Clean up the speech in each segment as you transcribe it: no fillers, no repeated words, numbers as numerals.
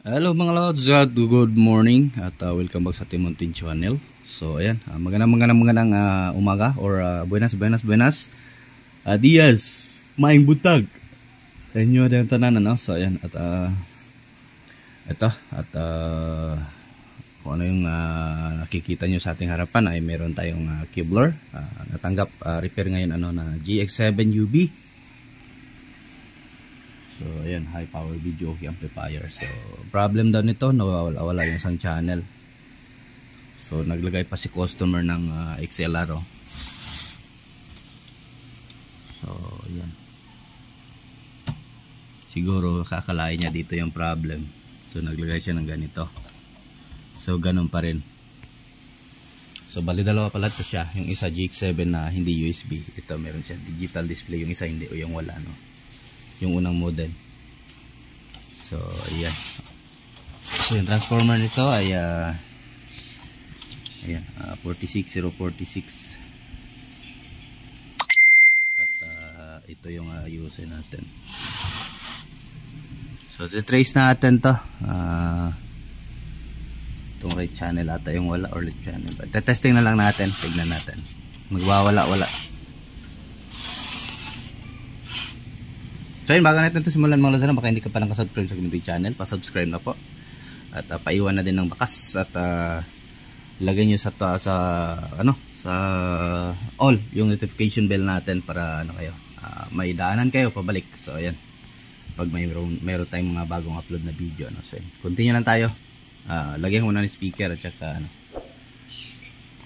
Hello mga lods, good morning at welcome back sa Timontin Channel. So ayan, magandang umaga or buenas dias, maing buntag sa inyo din tanan, no? So ayan, at kung ano yung nakikita nyo sa ating harapan ay meron tayong Kevlar, natanggap repair ngayon na GX7 UB. So ayan, high power video amplifier. So problem daw nito, nawawala yung isang channel. So naglagay pa si customer ng XLR, oh. So ayan, siguro kakalain niya dito yung problem. So naglagay siya ng ganito. So ganun pa rin. So bali dalawa pala to siya. Yung isa GX7 na hindi USB, ito meron siya digital display. Yung isa hindi, o yung wala, no, yung unang model. So ayan, so yung transformer nito ay ayan, 46046 at ito yung ayusin natin. So trace natin to, itong right channel ata yung wala, or left channel. Testing na lang natin, tignan natin magwawala-wala. So yun, bago natin ito simulan mga lods, baka hindi ka pa nakasubscribe sa Timontin Channel, pa-subscribe na po. At paiwan na din ng bakas at lagay nyo sa all yung notification bell natin para may daanan kayo pabalik. So ayan, pag mayroon tayong mga bagong upload na video, no? So continue lang tayo. Lagyan ko muna ng speaker at saka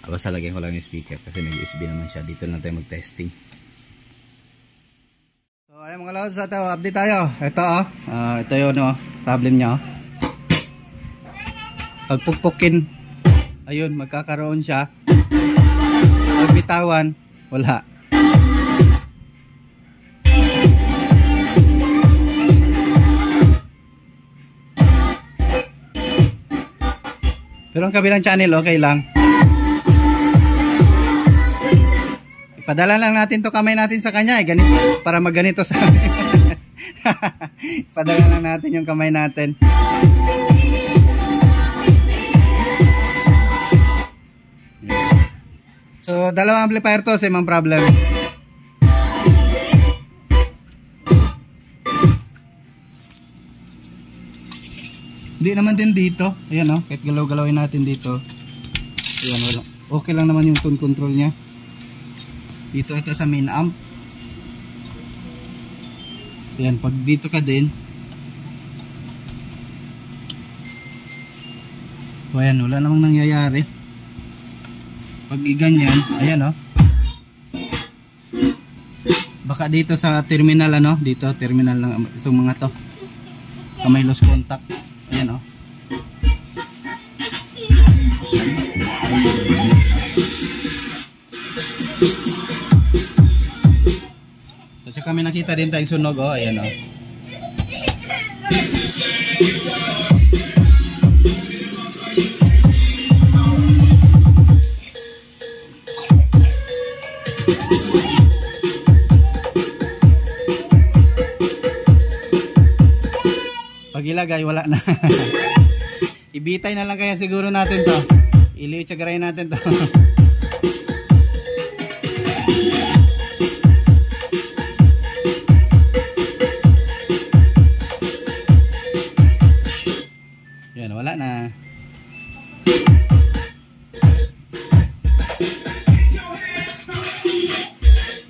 basta lagyan ko lang yung speaker kasi may USB naman siya. Dito lang tayo mag-testing. So ayan mga lods, update tayo. Ito ito yun, problem nya. Pag pukpukin, ayun, magkakaroon siya. Pag bitawan, wala. Pero ang kabilang channel okay lang. Ipadala lang natin to kamay natin sa kanya, ganito, para magganito sa amin. Ipadala lang natin yung kamay natin. So dalawang amplifier to, same ang problem. Hindi naman din dito. Ayan, kahit galaw-galawin natin dito. Ayan, wala. Okay lang naman yung tone control nya. Dito ito sa main amp. Ayan, pag dito ka din. Ayan, wala namang nangyayari. Pag iganyan, ayan, baka dito sa terminal, dito terminal ng itong mga to. May lost contact. Ayan, so kami nakita din tayong sunog, ayan, pag ilagay wala na. Ibitay na lang kaya siguro natin to. Ili-tsagaray natin to. Yan, wala na.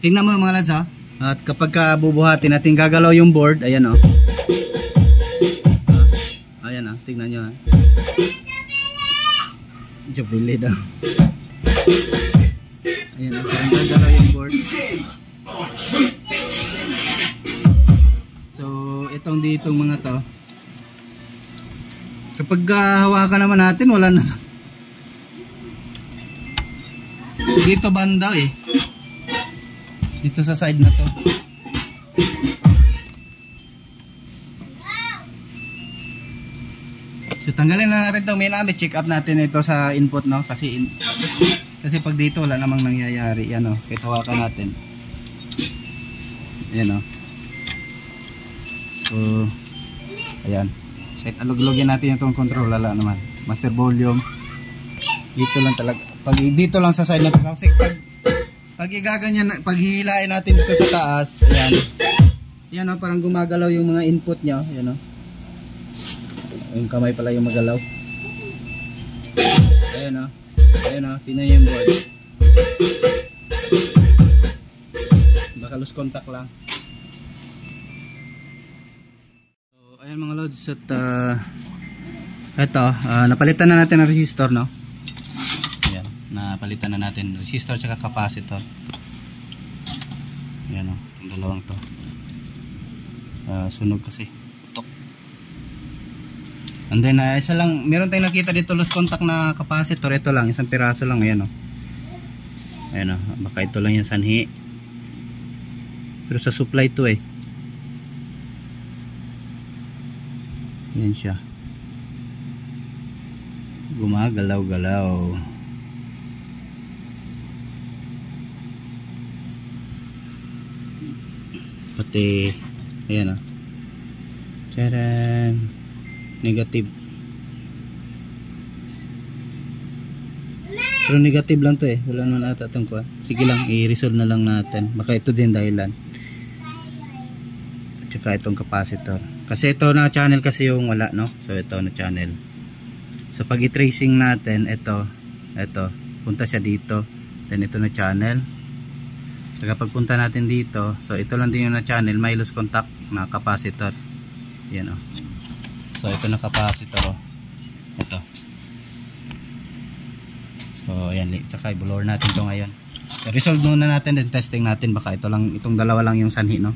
Tingnan mo mga lads, at kapag bubuhatin natin, gagalaw yung board. Ayan, ayan, tingnan nyo, Jabili daw. Ayan, gagalaw yung board. So itong ditong mga to, kapag hawakan naman natin, wala na. Dito banda Dito sa side na to. So tanggalin na natin itong main amp. Check up natin ito sa input, no? Kasi pag dito wala namang nangyayari. Yan, no? Kahit hawakan natin. Ayan, no? So ayan. Kahit alog-alogin natin itong control, wala naman. Master volume. Dito lang talaga. Pag dito lang sa side na to. Kasi pag igaganyan, pag hihilain natin dito sa taas, ayan. Ayan, no? Parang gumagalaw yung mga input niya. Ayan, no? Yung kamay pala yung magalaw. Ayan, o. Ayan, o. Tingnan yung board. Baka lose contact lang. So ayan mga lods. At ito, napalitan na natin ang resistor, no? Ayan, napalitan na natin resistor tsaka capacitor. Ayan, o. Yung dalawang to. Sunog kasi. And then isa lang, meron tayong nakita dito loose contact na capacitor. Ito lang, isang piraso lang. Ayan, o. Ayan, o. Baka ito lang yung sanhi. Pero sa supply to eh. Ayan siya. Gumagalaw-galaw. Pati ayan, o. Tcharan. Negative. Pero negative lang to eh. Wala naman ata itong kuha. Sige lang, i-resolve na lang natin. Baka ito din dahilan. At saka itong capacitor. Kasi ito na channel kasi yung wala, no? So ito na channel. So pag i-tracing natin, ito. Punta siya dito. Then ito na channel. Saka pagpunta natin dito, so ito lang din yung na channel. May loose contact na capacitor. Yan, o. So ito na capacitor, ito. So ayan, saka i-blower natin ito ngayon. So resolve muna natin, then testing natin. Baka ito lang, itong dalawa lang yung sanhi, no?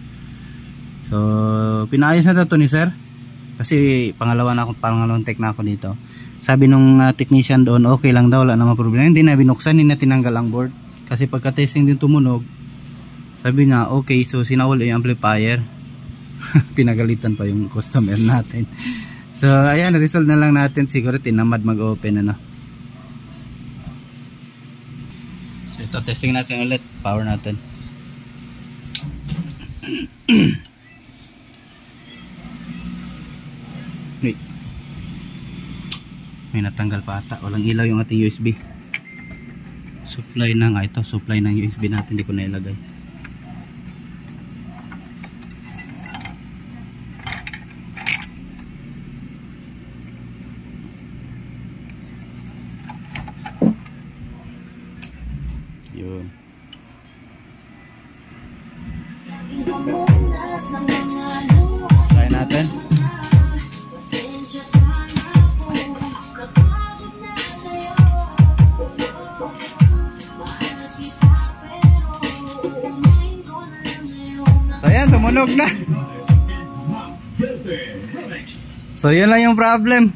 So pinaayos na ito ni sir. Kasi pangalawang take na ako dito. Sabi nung technician doon, okay lang daw, wala namang problema. Hindi na binuksan, hindi na tinanggal ang board. Kasi pagka testing din tumunog, sabi nga okay, so sinawal yung amplifier. Pinagalitan pa yung customer natin. So ayan, resolve na lang natin. Siguro tinamad mag-open, ano. So ito, testing natin ulit. Power natin. Wait. May natanggal pa ata. Walang ilaw yung ating USB. Supply na nga ito. Supply ng USB natin. Hindi ko na ilagay. Yun. Try natin. So yan, tumunog na. So yun lang yung problem.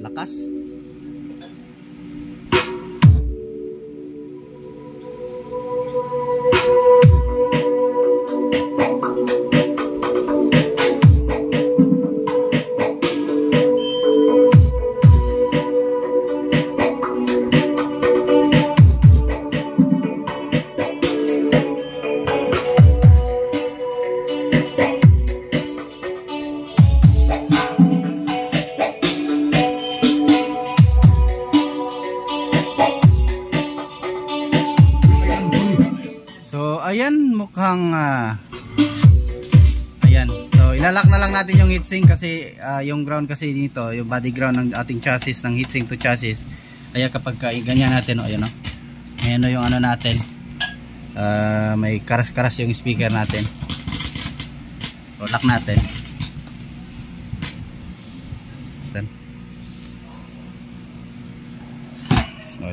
Lakas. Ayan, mukhang ayan. So ilalak na lang natin yung heatsink kasi yung ground kasi dito, yung body ground ng ating chassis, ng heatsink to chassis. Kaya kapag ganyan natin, ayan, ayan yung ano natin, may karas-karas yung speaker natin. So lock natin.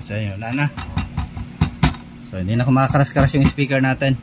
So yun, wala na. So hindi na kumakaras-karas yung speaker natin.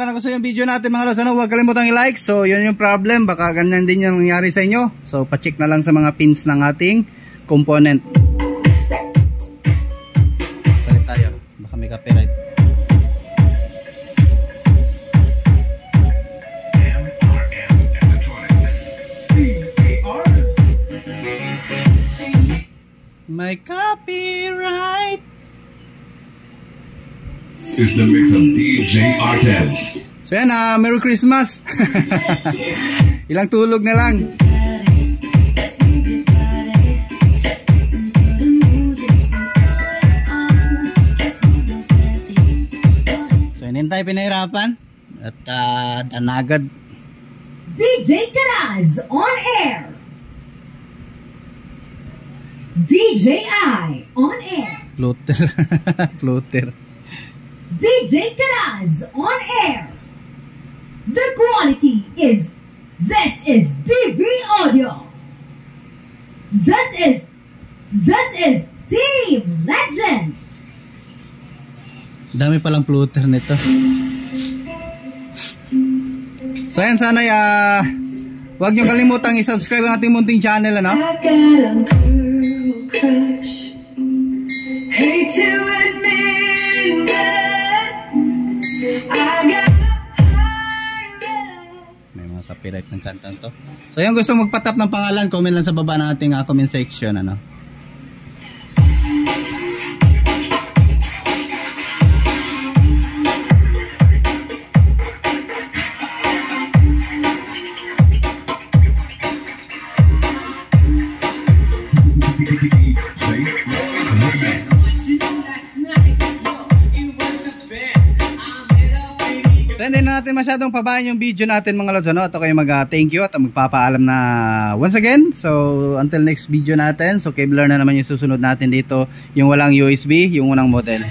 sana gusto yung video natin mga lods, huwag kalimutang i-like. So yun yung problem, baka ganyan din yung nangyari sa inyo. So pa-check na lang sa mga pins ng ating component. Balik tayo, baka may copyright. My copyright is the mix of DJ Artez. So yan, Merry Christmas. Ilang tulog na lang. So hindi tayo pinahirapan. At danagad. DJ Karaz on air. DJI on air. Floater. Floater. DJ Karaz on air. The quality is, this is DB Audio. This is Team Legend. Dami palang floater nito. So yan, sana huwag nyo kalimutang i-subscribe ang ating munting channel, ano? Crush. Hate to admit that I got may mga copyright ng kantang to. So yung gusto magpatap ng pangalan, comment lang sa baba ng ating comment section, ano? Hindi na natin masyadong pabayan yung video natin mga lods, ano? At kayo mag-thank you at magpapaalam na once again. So until next video natin. So Kevlar na naman yung susunod natin dito, yung walang USB, yung unang model.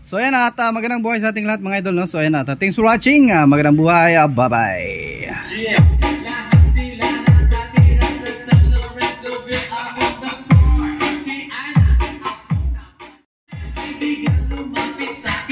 So ayan at magandang buhay sa ating lahat mga idol, no? So ayan at thanks for watching. Magandang buhay. Bye bye. Bigyan lumapit sa